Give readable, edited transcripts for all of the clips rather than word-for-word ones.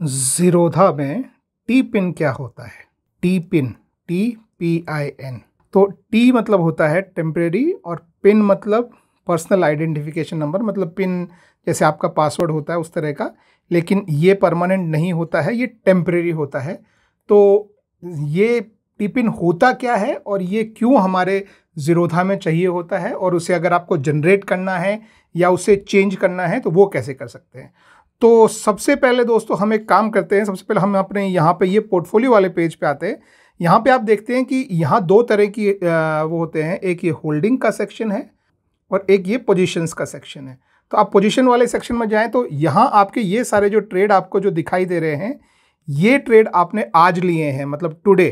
ज़ीरोधा में T pin क्या होता है? T pin, TPIN। तो टी मतलब होता है टेम्परेरी और पिन मतलब पर्सनल आइडेंटिफिकेशन नंबर, मतलब पिन जैसे आपका पासवर्ड होता है उस तरह का, लेकिन ये परमानेंट नहीं होता है, ये टेम्परेरी होता है। तो ये टी पिन होता क्या है और ये क्यों हमारे ज़ीरोधा में चाहिए होता है, और उसे अगर आपको जनरेट करना है या उसे चेंज करना है तो वो कैसे कर सकते हैं? तो सबसे पहले दोस्तों हम एक काम करते हैं, सबसे पहले हम अपने यहाँ पे ये पोर्टफोलियो वाले पेज पे आते हैं। यहाँ पे आप देखते हैं कि यहाँ दो तरह की वो होते हैं, एक ये होल्डिंग का सेक्शन है और एक ये पोजीशंस का सेक्शन है। तो आप पोजीशन वाले सेक्शन में जाएं तो यहाँ आपके ये सारे जो ट्रेड आपको जो दिखाई दे रहे हैं, ये ट्रेड आपने आज लिए हैं, मतलब टुडे।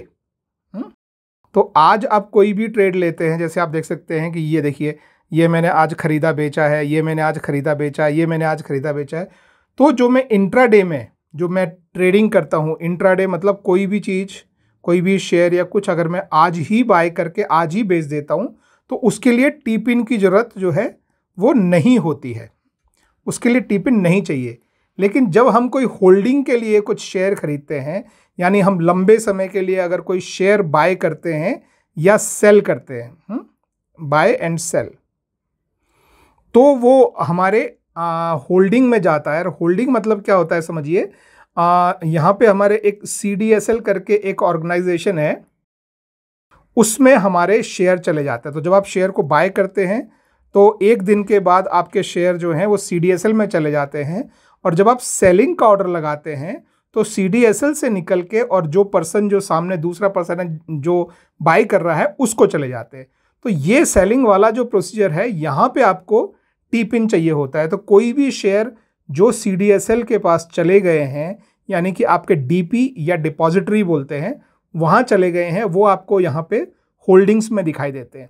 तो आज आप कोई भी ट्रेड लेते हैं, जैसे आप देख सकते हैं कि ये देखिए, ये मैंने आज खरीदा बेचा है, ये मैंने आज खरीदा बेचा है, ये मैंने आज खरीदा बेचा है। तो जो मैं इंट्राडे में जो मैं ट्रेडिंग करता हूँ, इंट्राडे मतलब कोई भी चीज़, कोई भी शेयर या कुछ अगर मैं आज ही बाय करके आज ही बेच देता हूँ, तो उसके लिए टी पिन की ज़रूरत जो है वो नहीं होती है, उसके लिए टी पिन नहीं चाहिए। लेकिन जब हम कोई होल्डिंग के लिए कुछ शेयर खरीदते हैं, यानी हम लंबे समय के लिए अगर कोई शेयर बाय करते हैं या सेल करते हैं, बाय एंड सेल, तो वो हमारे होल्डिंग में जाता है। और होल्डिंग मतलब क्या होता है समझिए, यहाँ पे हमारे एक CDSL करके एक ऑर्गेनाइजेशन है, उसमें हमारे शेयर चले जाते हैं। तो जब आप शेयर को बाय करते हैं तो एक दिन के बाद आपके शेयर जो हैं वो CDSL में चले जाते हैं, और जब आप सेलिंग का ऑर्डर लगाते हैं तो CDSL से निकल के और जो पर्सन, जो सामने दूसरा पर्सन है जो बाय कर रहा है, उसको चले जाते हैं। तो ये सेलिंग वाला जो प्रोसीजर है, यहाँ पे आपको टी पिन चाहिए होता है। तो कोई भी शेयर जो CDSL के पास चले गए हैं, यानी कि आपके DP या डिपॉजिटरी बोलते हैं, वहाँ चले गए हैं, वो आपको यहाँ पे होल्डिंग्स में दिखाई देते हैं।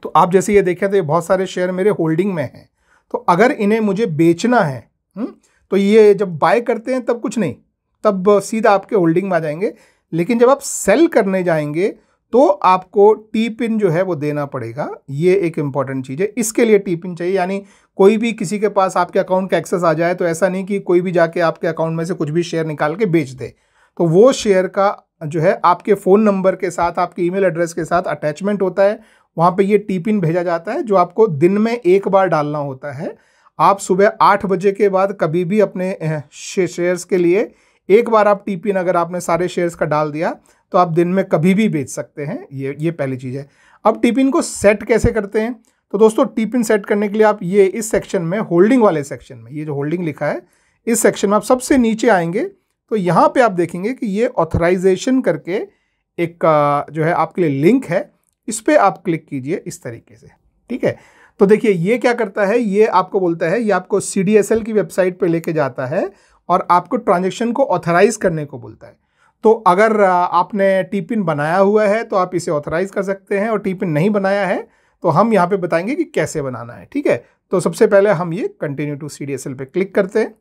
तो आप जैसे ये देखें तो ये बहुत सारे शेयर मेरे होल्डिंग में हैं। तो अगर इन्हें मुझे बेचना है, तो ये जब बाय करते हैं तब कुछ नहीं, तब सीधा आपके होल्डिंग में आ जाएंगे। लेकिन जब आप सेल करने जाएंगे तो आपको टी पिन जो है वो देना पड़ेगा। ये एक इंपॉर्टेंट चीज़ है, इसके लिए टी पिन चाहिए। यानी कोई भी किसी के पास आपके अकाउंट का एक्सेस आ जाए तो ऐसा नहीं कि कोई भी जाके आपके अकाउंट में से कुछ भी शेयर निकाल के बेच दे। तो वो शेयर का जो है आपके फ़ोन नंबर के साथ, आपके ईमेल एड्रेस के साथ अटैचमेंट होता है, वहाँ पे ये टी पिन भेजा जाता है, जो आपको दिन में एक बार डालना होता है। आप सुबह 8 बजे के बाद कभी भी अपने शेयर्स के लिए एक बार आप टी पिन अगर आपने सारे शेयर्स का डाल दिया तो आप दिन में कभी भी बेच सकते हैं। ये पहली चीज़ है। अब टी पिन को सेट कैसे करते हैं? तो दोस्तों टी पिन सेट करने के लिए आप ये इस सेक्शन में, होल्डिंग वाले सेक्शन में, ये जो होल्डिंग लिखा है इस सेक्शन में आप सबसे नीचे आएंगे तो यहाँ पे आप देखेंगे कि ये ऑथराइजेशन करके एक जो है आपके लिए लिंक है, इस पर आप क्लिक कीजिए इस तरीके से। ठीक है, तो देखिए ये क्या करता है, ये आपको बोलता है, ये आपको CDSL की वेबसाइट पे लेके जाता है और आपको ट्रांजैक्शन को ऑथराइज करने को बोलता है। तो अगर आपने टी पिन बनाया हुआ है तो आप इसे ऑथराइज कर सकते हैं, और टी पिन नहीं बनाया है तो हम यहाँ पे बताएंगे कि कैसे बनाना है। ठीक है, तो सबसे पहले हम ये कंटिन्यू टू CDSL पे क्लिक करते हैं।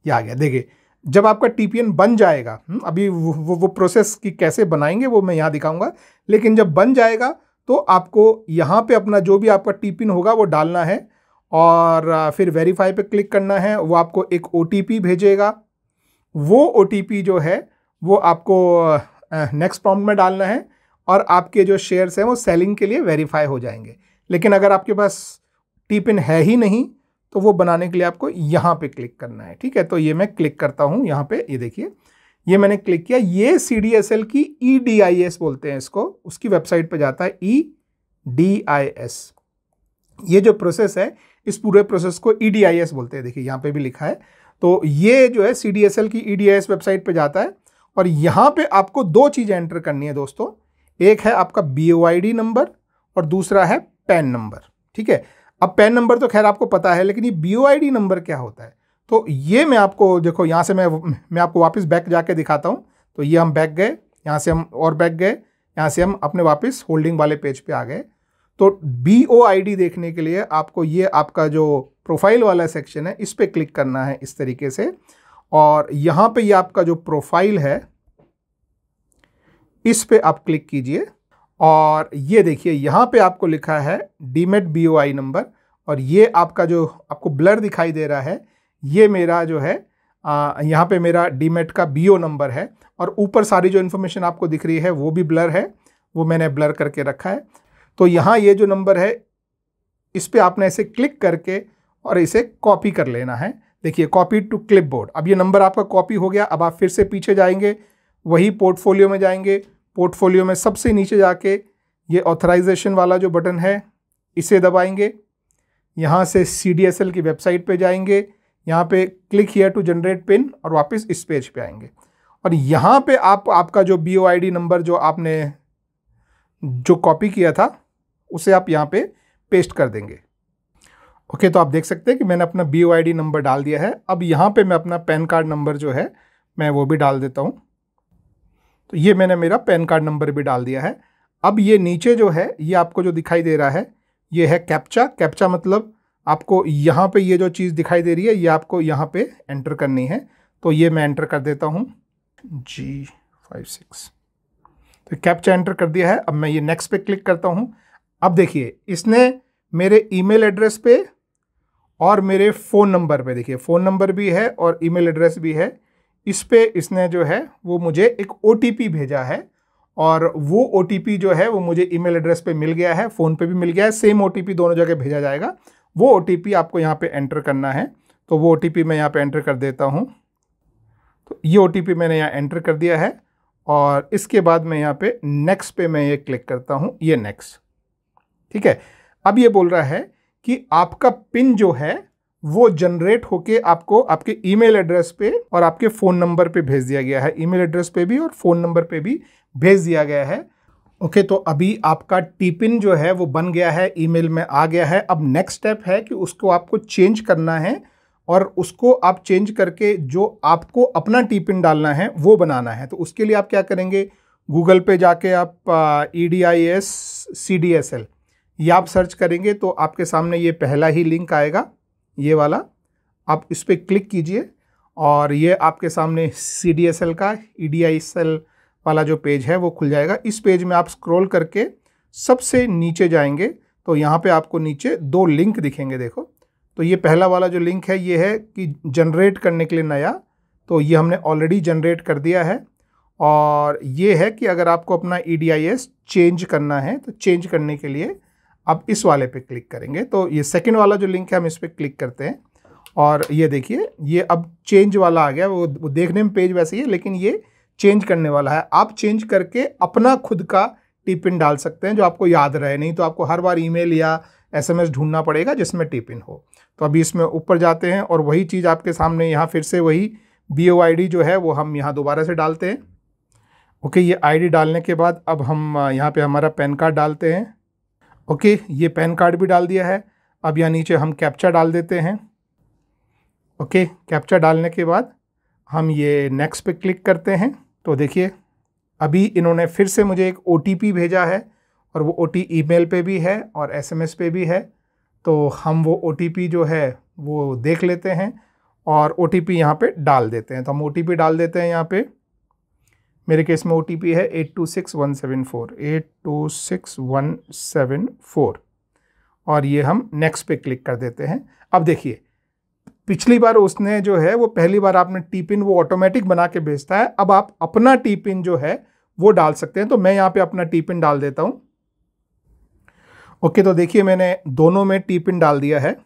ये आ गया। देखिए जब आपका TPN बन जाएगा, अभी वो प्रोसेस की कैसे बनाएंगे वो मैं यहाँ दिखाऊंगा, लेकिन जब बन जाएगा तो आपको यहाँ पे अपना जो भी आपका टी पिन होगा वो डालना है, और फिर वेरीफाई पे क्लिक करना है। वो आपको एक OTP भेजेगा, वो OTP जो है वो आपको नेक्स्ट प्रॉम्प्ट में डालना है, और आपके जो शेयर्स हैं वो सेलिंग के लिए वेरीफाई हो जाएंगे। लेकिन अगर आपके पास टी पिन है ही नहीं तो वो बनाने के लिए आपको यहाँ पे क्लिक करना है। ठीक है, तो ये मैं क्लिक करता हूँ यहाँ पे, ये देखिए ये मैंने क्लिक किया। ये CDSL की EDIS बोलते हैं इसको, उसकी वेबसाइट पे जाता है EDIS। ये जो प्रोसेस है, इस पूरे प्रोसेस को EDIS बोलते हैं। देखिए यहाँ पे भी लिखा है। तो ये जो है CDSL की EDIS वेबसाइट पे जाता है, और यहाँ पे आपको दो चीज़ें एंटर करनी है दोस्तों। एक है आपका BOID नंबर और दूसरा है पैन नंबर। ठीक है, अब पैन नंबर तो खैर आपको पता है, लेकिन ये BOID नंबर क्या होता है तो ये मैं आपको, देखो यहाँ से मैं आपको वापस बैक जाके दिखाता हूँ। तो ये हम बैक गए, यहाँ से हम और बैक गए, यहाँ से हम अपने वापस होल्डिंग वाले पेज पे आ गए। तो BOID देखने के लिए आपको ये आपका जो प्रोफाइल वाला सेक्शन है इस पर क्लिक करना है इस तरीके से, और यहाँ पे ये आपका जो प्रोफाइल है इस पे आप क्लिक कीजिए, और ये देखिए यहाँ पे आपको लिखा है डीमेट BOI नंबर, और ये आपका जो आपको ब्लर दिखाई दे रहा है ये मेरा जो है यहाँ पे मेरा डीमैट का बीओ नंबर है और ऊपर सारी जो इन्फॉर्मेशन आपको दिख रही है वो भी ब्लर है, वो मैंने ब्लर करके रखा है। तो यहाँ ये जो नंबर है इस पर आपने ऐसे क्लिक करके और इसे कॉपी कर लेना है। देखिए कॉपी टू क्लिपबोर्ड। अब ये नंबर आपका कॉपी हो गया। अब आप फिर से पीछे जाएंगे, वही पोर्टफोलियो में जाएंगे। पोर्टफोलियो में सबसे नीचे जाके ये ऑथराइजेशन वाला जो बटन है इसे दबाएंगे। यहाँ से CDSL की वेबसाइट पे जाएंगे, यहाँ पे click here to generate pin और वापस इस पेज पे आएंगे और यहाँ पे आपका जो BOID नंबर जो आपने जो कॉपी किया था उसे आप यहाँ पे पेस्ट कर देंगे। ओके, तो आप देख सकते हैं कि मैंने अपना BOID नंबर डाल दिया है। अब यहाँ पे मैं अपना पैन कार्ड नंबर जो है मैं वो भी डाल देता हूँ। तो ये मैंने मेरा पैन कार्ड नंबर भी डाल दिया है। अब ये नीचे जो है ये आपको जो दिखाई दे रहा है ये है कैप्चा। कैप्चा मतलब आपको यहाँ पे ये जो चीज़ दिखाई दे रही है ये आपको यहाँ पे एंटर करनी है। तो ये मैं एंटर कर देता हूँ G56। तो कैप्चा एंटर कर दिया है। अब मैं ये नेक्स्ट पे क्लिक करता हूँ। अब देखिए इसने मेरे ईमेल एड्रेस पे और मेरे फ़ोन नंबर पे, देखिए फ़ोन नंबर भी है और ईमेल एड्रेस भी है, इस पे इसने जो है वो मुझे एक OTP भेजा है और वो OTP जो है वो मुझे ईमेल एड्रेस पे मिल गया है, फ़ोन पे भी मिल गया है। सेम OTP दोनों जगह भेजा जाएगा। वो OTP आपको यहाँ पे एंटर करना है। तो वो OTP मैं यहाँ पे एंटर कर देता हूँ। तो ये OTP मैंने यहाँ एंटर कर दिया है और इसके बाद मैं यहाँ पे नेक्स्ट पे मैं ये क्लिक करता हूँ, ये नेक्स्ट। ठीक है, अब ये बोल रहा है कि आपका पिन जो है वो जनरेट होके आपको आपके ईमेल एड्रेस पे और आपके फ़ोन नंबर पे भेज दिया गया है। ईमेल एड्रेस पे भी और फ़ोन नंबर पे भी भेज दिया गया है। ओके, तो अभी आपका टी-पिन जो है वो बन गया है, ईमेल में आ गया है। अब नेक्स्ट स्टेप है कि उसको आपको चेंज करना है और उसको आप चेंज करके जो आपको अपना टी-पिन डालना है वो बनाना है। तो उसके लिए आप क्या करेंगे, गूगल पे जाके आप EDIS CDSL ये आप सर्च करेंगे तो आपके सामने ये पहला ही लिंक आएगा, ये वाला। आप इस पर क्लिक कीजिए और ये आपके सामने CDSL का EDISL वाला जो पेज है वो खुल जाएगा। इस पेज में आप स्क्रॉल करके सबसे नीचे जाएंगे तो यहाँ पे आपको नीचे 2 लिंक दिखेंगे। देखो, तो ये पहला वाला जो लिंक है ये है कि जनरेट करने के लिए नया, तो ये हमने ऑलरेडी जनरेट कर दिया है। और ये है कि अगर आपको अपना EDIS चेंज करना है तो चेंज करने के लिए आप इस वाले पे क्लिक करेंगे। तो ये सेकंड वाला जो लिंक है हम इस पर क्लिक करते हैं और ये देखिए ये अब चेंज वाला आ गया। वो देखने में पेज वैसे ही है लेकिन ये चेंज करने वाला है। आप चेंज करके अपना खुद का टी-पिन डाल सकते हैं जो आपको याद रहे, नहीं तो आपको हर बार ईमेल या SMS ढूंढना पड़ेगा जिसमें टी-पिन हो। तो अभी इसमें ऊपर जाते हैं और वही चीज़ आपके सामने यहाँ फिर से वही BOID जो है वो हम यहाँ दोबारा से डालते हैं। ओके, ये ID डालने के बाद अब हम यहाँ पे हमारा पैन कार्ड डालते हैं। ओके, ये पैन कार्ड भी डाल दिया है। अब यहाँ नीचे हम कैप्चा डाल देते हैं। ओके, कैप्चा डालने के बाद हम ये नेक्स्ट पे क्लिक करते हैं। तो देखिए अभी इन्होंने फिर से मुझे एक OTP भेजा है और वो OTP ईमेल पे भी है और SMS पे भी है। तो हम वो OTP जो है वो देख लेते हैं और OTP यहाँ पे डाल देते हैं। तो हम OTP डाल देते हैं यहाँ पे। मेरे केस में OTP है 826174 826174 और ये हम नेक्स्ट पे क्लिक कर देते हैं। अब देखिए पिछली बार उसने जो है वो पहली बार आपने टी-पिन वो ऑटोमेटिक बना के भेजता है। अब आप अपना टी-पिन जो है वो डाल सकते हैं। तो मैं यहाँ पे अपना टी-पिन डाल देता हूँ। ओके, तो देखिए मैंने दोनों में टी-पिन डाल दिया है।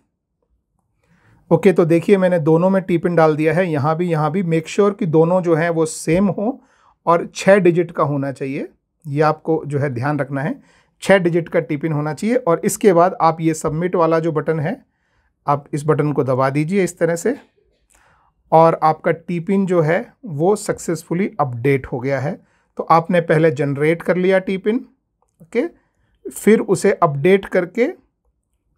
ओके, तो देखिए मैंने दोनों में टी-पिन डाल दिया है, यहाँ भी। मेक श्योर कि दोनों जो हैं वो सेम हो और 6 डिजिट का होना चाहिए। ये आपको जो है ध्यान रखना है, 6 डिजिट का टी-पिन होना चाहिए। और इसके बाद आप ये सबमिट वाला जो बटन है आप इस बटन को दबा दीजिए इस तरह से और आपका टी-पिन जो है वो सक्सेसफुली अपडेट हो गया है। तो आपने पहले जनरेट कर लिया टी-पिन, ओके, फिर उसे अपडेट करके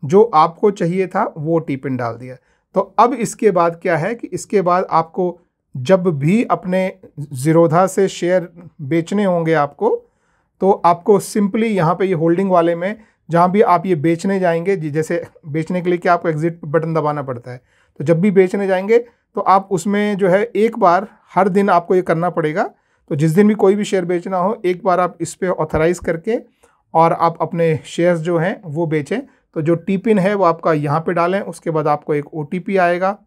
जो आपको चाहिए था वो टी-पिन डाल दिया। तो अब इसके बाद क्या है कि इसके बाद आपको जब भी अपने ज़ीरोधा से शेयर बेचने होंगे आपको, तो आपको सिंपली यहाँ पे ये होल्डिंग वाले में जहाँ भी आप ये बेचने जाएंगे, जैसे बेचने के लिए क्या आपको एग्जिट बटन दबाना पड़ता है, तो जब भी बेचने जाएंगे तो आप उसमें जो है एक बार हर दिन आपको ये करना पड़ेगा। तो जिस दिन भी कोई भी शेयर बेचना हो एक बार आप इस पर ऑथराइज़ करके और आप अपने शेयर्स जो हैं वो बेचें। तो जो टी-पिन है वो आपका यहाँ पे डालें, उसके बाद आपको एक OTP आएगा,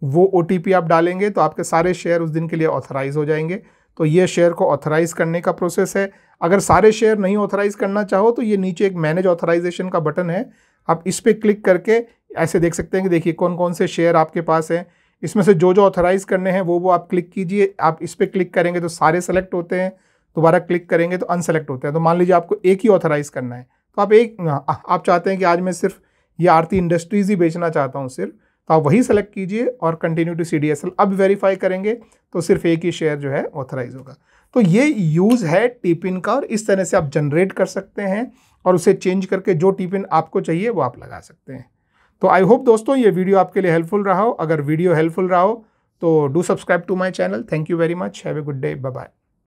वो OTP आप डालेंगे तो आपके सारे शेयर उस दिन के लिए ऑथराइज हो जाएंगे। तो ये शेयर को ऑथराइज करने का प्रोसेस है। अगर सारे शेयर नहीं ऑथराइज करना चाहो तो ये नीचे एक मैनेज ऑथराइजेशन का बटन है, आप इस पर क्लिक करके ऐसे देख सकते हैं कि देखिए कौन कौन से शेयर आपके पास हैं। इसमें से जो ऑथराइज करने हैं वो आप क्लिक कीजिए। आप इस पर क्लिक करेंगे तो सारे सेलेक्ट होते हैं, दोबारा क्लिक करेंगे तो अनसेलेक्ट होते हैं। तो मान लीजिए आपको एक ही ऑथराइज करना है, तो आप चाहते हैं कि आज मैं सिर्फ ये आरती इंडस्ट्रीज ही बेचना चाहता हूँ सिर्फ, तो आप वही सेलेक्ट कीजिए और कंटिन्यू टू CDSL। अब वेरीफाई करेंगे तो सिर्फ एक ही शेयर जो है ऑथराइज होगा। तो ये यूज़ है टीपिन का, और इस तरह से आप जनरेट कर सकते हैं और उसे चेंज करके जो टीपिन आपको चाहिए वो आप लगा सकते हैं। तो आई होप दोस्तों ये वीडियो आपके लिए हेल्पफुल रहा हो। अगर वीडियो हेल्पफुल रहा हो तो do subscribe to my channel. Thank you very much. Have a good day. Bye bye.